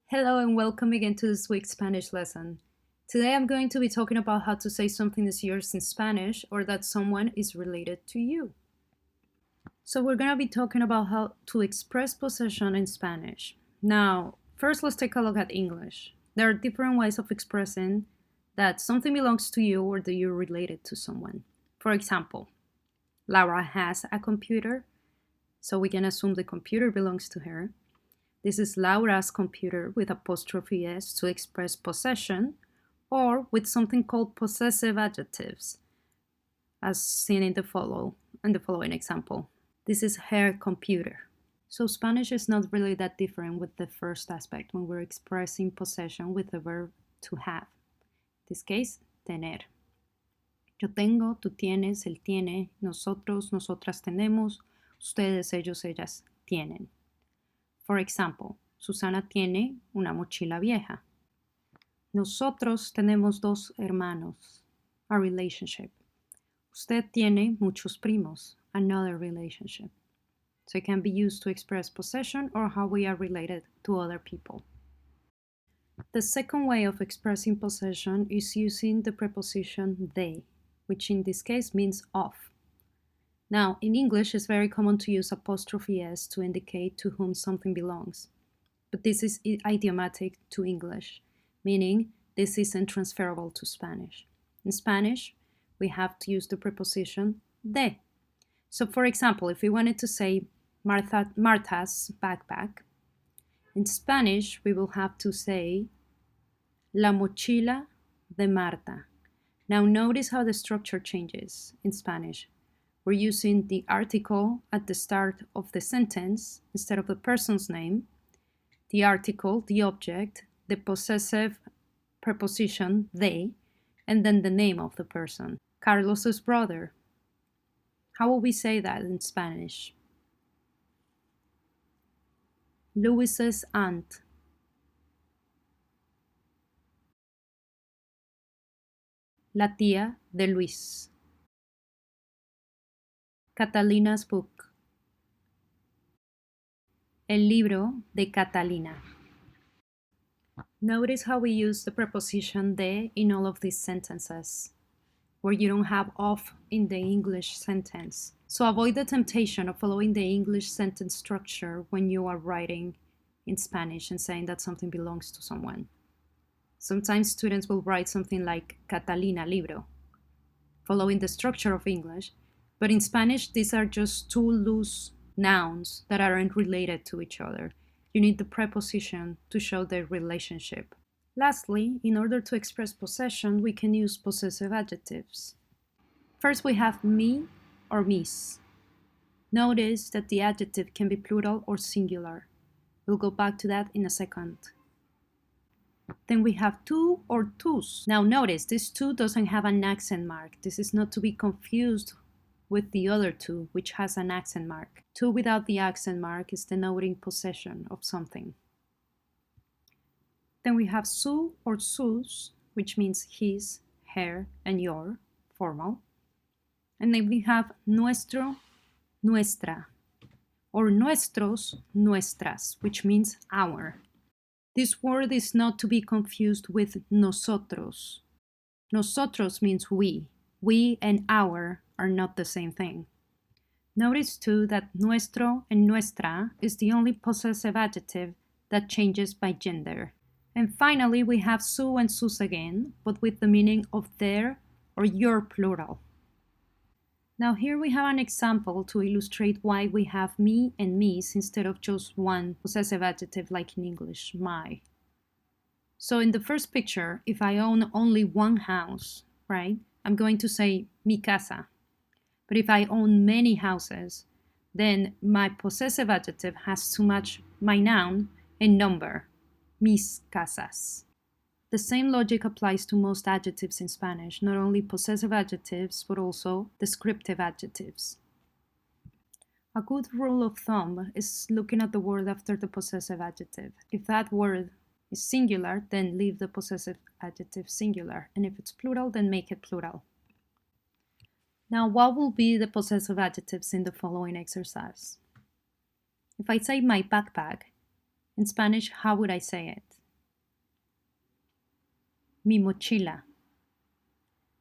Hello and welcome again to this week's Spanish lesson. Today I'm going to be talking about how to say something is yours in Spanish or that someone is related to you. So we're going to be talking about how to express possession in Spanish. Now, first let's take a look at English. There are different ways of expressing that something belongs to you or that you're related to someone. For example, Laura has a computer, so we can assume the computer belongs to her. This is Laura's computer with apostrophe S to express possession, or with something called possessive adjectives, as seen in the following example. This is her computer. So Spanish is not really that different with the first aspect when we're expressing possession with the verb to have. In this case, tener. Yo tengo, tú tienes, él tiene, nosotros, nosotras tenemos, ustedes, ellos, ellas tienen. For example, Susana tiene una mochila vieja. Nosotros tenemos dos hermanos, a relationship. Usted tiene muchos primos, another relationship. So it can be used to express possession or how we are related to other people. The second way of expressing possession is using the preposition de, which in this case means of. Now, in English, it's very common to use apostrophe S to indicate to whom something belongs. But this is idiomatic to English, meaning this isn't transferable to Spanish. In Spanish, we have to use the preposition de. So, for example, if we wanted to say Marta's backpack, in Spanish, we will have to say la mochila de Marta. Now, notice how the structure changes in Spanish. We're using the article at the start of the sentence instead of the person's name, the article, the object, the possessive preposition, de, and then the name of the person. Carlos's brother. How will we say that in Spanish? Luis's aunt. La tía de Luis. Catalina's book. El libro de Catalina. Notice how we use the preposition de in all of these sentences, where you don't have of in the English sentence. So avoid the temptation of following the English sentence structure when you are writing in Spanish and saying that something belongs to someone. Sometimes students will write something like Catalina libro, following the structure of English, but in Spanish, these are just two loose nouns that aren't related to each other. You need the preposition to show their relationship. Lastly, in order to express possession, we can use possessive adjectives. First, we have me or mis. Notice that the adjective can be plural or singular. We'll go back to that in a second. Then we have tú or tus. Now notice, this tú doesn't have an accent mark. This is not to be confused with the other two, which has an accent mark. Tú without the accent mark is denoting possession of something. Then we have su or sus, which means his, her, and your, formal. And then we have nuestro, nuestra, or nuestros, nuestras, which means our. This word is not to be confused with nosotros. Nosotros means we. We and our are not the same thing. Notice too that nuestro and nuestra is the only possessive adjective that changes by gender. And finally, we have su and sus again, but with the meaning of their or your plural. Now here we have an example to illustrate why we have me and mis instead of just one possessive adjective like in English, my. So in the first picture, if I own only one house, right, I'm going to say mi casa. But if I own many houses, then my possessive adjective has to match my noun and number, mis casas. The same logic applies to most adjectives in Spanish, not only possessive adjectives, but also descriptive adjectives. A good rule of thumb is looking at the word after the possessive adjective. If that word is singular, then leave the possessive adjective singular, and if it's plural, then make it plural. Now, what will be the possessive adjectives in the following exercise? If I say my backpack, in Spanish, how would I say it? Mi mochila.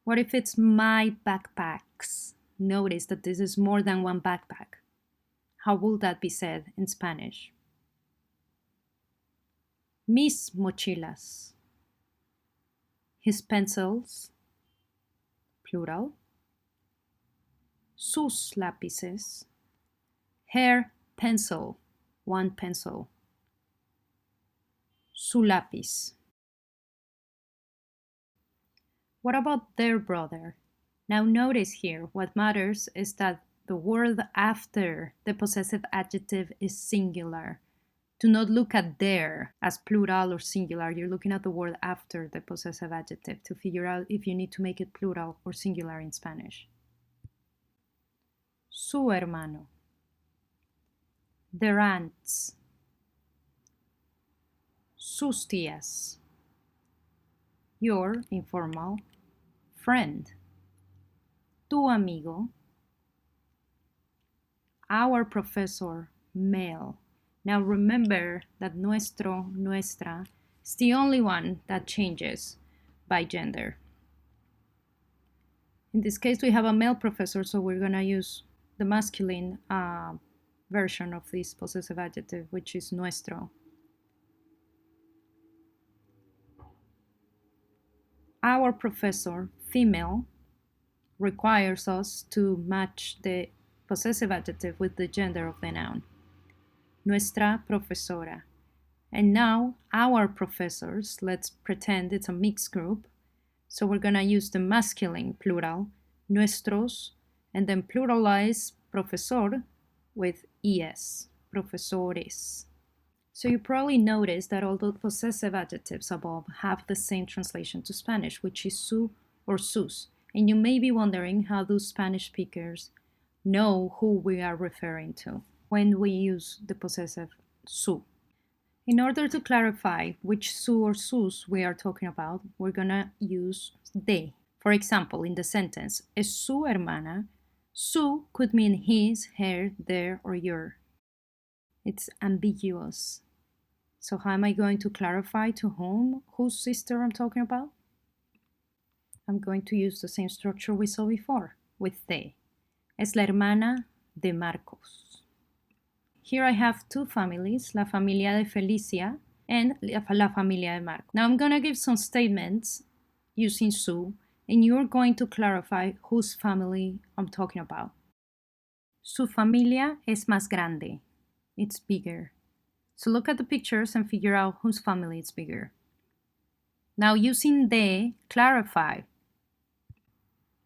What if it's my backpacks? Notice that this is more than one backpack. How would that be said in Spanish? Mis mochilas. His pencils, plural. Sus lápices. Her pencil, one pencil. Su lápiz. What about their brother? Now notice here, what matters is that the word after the possessive adjective is singular. Do not look at their as plural or singular. You're looking at the word after the possessive adjective to figure out if you need to make it plural or singular in Spanish. Su hermano. Their aunts. Sus tías. Your informal friend. Tu amigo. Our professor, male. Now remember that nuestro, nuestra is the only one that changes by gender. In this case, we have a male professor, so we're going to use the masculine version of this possessive adjective, which is nuestro. Our professor, female, requires us to match the possessive adjective with the gender of the noun. Nuestra profesora. And now our professors, let's pretend it's a mixed group. So we're going to use the masculine plural, nuestros, and then pluralize profesor with es, profesores. So you probably noticed that all the possessive adjectives above have the same translation to Spanish, which is su or sus. And you may be wondering how do Spanish speakers know who we are referring to when we use the possessive su. In order to clarify which su or sus we are talking about, we're gonna use de. For example, in the sentence, es su hermana, su could mean his, her, their, or your. It's ambiguous. So how am I going to clarify to whom, whose sister I'm talking about? I'm going to use the same structure we saw before with de. Es la hermana de Marcos. Here I have two families, la familia de Felicia and la familia de Marcos. Now I'm going to give some statements using su, and you're going to clarify whose family I'm talking about. Su familia es más grande. It's bigger. So look at the pictures and figure out whose family is bigger. Now using de, clarify.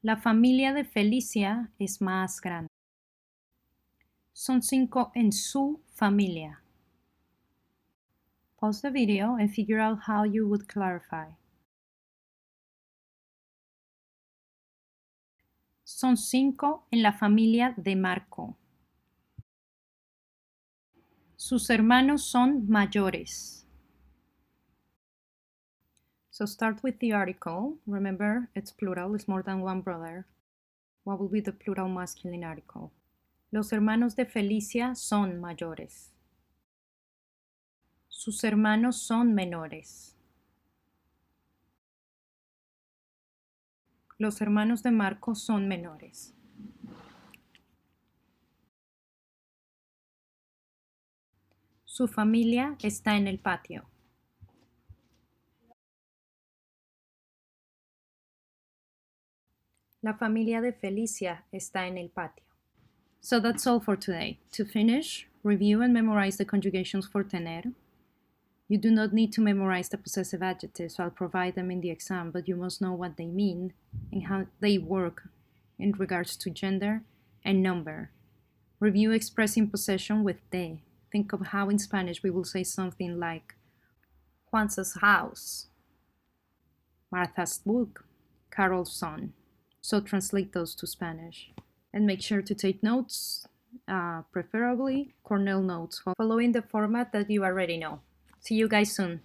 La familia de Felicia es más grande. Son 5 en su familia. Pause the video and figure out how you would clarify. Son 5 en la familia de Marco. Sus hermanos son mayores. So start with the article. Remember, it's plural, it's more than one brother. What will be the plural masculine article? Los hermanos de Felicia son mayores. Sus hermanos son menores. Los hermanos de Marco son menores. Su familia está en el patio. La familia de Felicia está en el patio. So that's all for today. To finish, review and memorize the conjugations for tener. You do not need to memorize the possessive adjectives, so I'll provide them in the exam, but you must know what they mean and how they work in regards to gender and number. Review expressing possession with de. Think of how in Spanish we will say something like Juan's house, Martha's book, Carol's son. So translate those to Spanish. And make sure to take notes, preferably Cornell notes, following the format that you already know. See you guys soon.